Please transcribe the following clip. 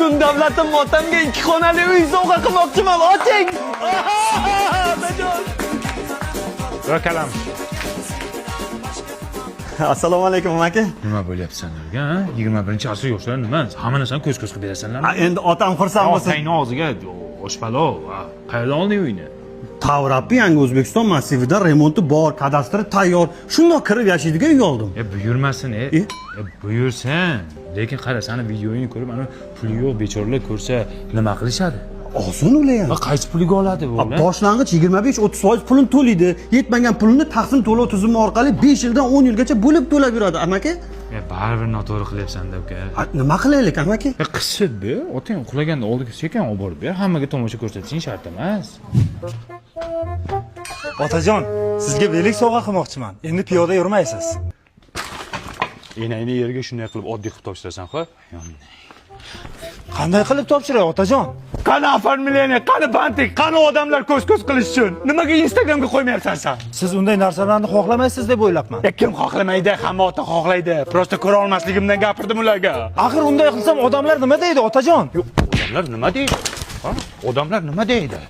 Bugun davlatim otamga 2 xonali uy sovg'a qilmoqchiman. Oching. Va kalam. Assalomu alaykum aka. Nima bo'lyapsanlarga, ha? 21-asr yoshlar nima? Hamma narsani ko'z-ko'z qilib berasanlar. Endi otam xursand bo'lsin. Otangning og'ziga oshpalo. Qayerdan olding uyni? Tavrappi yangi O'zbekiston massivida remonti bor, kadastri tayyor. Shundoq kirib yashaydigan uy oldim. Buyurmasin, buyursin. Lekin qara, seni videoyini ko'rib, ana puli yo'q bechoralar ko'rsa nima qilishadi? Ozun ular ham. Va qaysi puliga oladi bu? Boshlang'ich 25-30% pulini to'laydi. Yetmagan pulini taqsim to'lov tizimi orqali 5 yildan 10 yilgacha bo'lib to'lab yuradi, amaki. Baribir noto'g'ri qilyapsan-da, uka. Nima qilaylik, amaki? Qisib-da, otang uxlaganda oldiga sekin olib borib ber, hammaga tomosha ko'rsatishing shart emas. Otajon, sizga belik sovg'a qilmoqchiman. Endi piyoda yurmaysiz. Enangni yerga shunday qilib oddiy qilib topshirasan, xo'p? Qanday qilib topshiray, otajon? Qani oformleniya, qani bantik, qani odamlar ko'z-ko'z qilish uchun. Nimaga Instagramga qo'ymayapsan sen? Siz unday narsalarni xohlamaysiz deb o'ylabman. Kim xohlamaydi, hamma ota xohlaydi. Prosta ko'ra olmasligimdan gapirdim ularga. Axir unday qilsam odamlar nima deydi, otajon? Odamlar nima deydi? Odamlar nima deydi?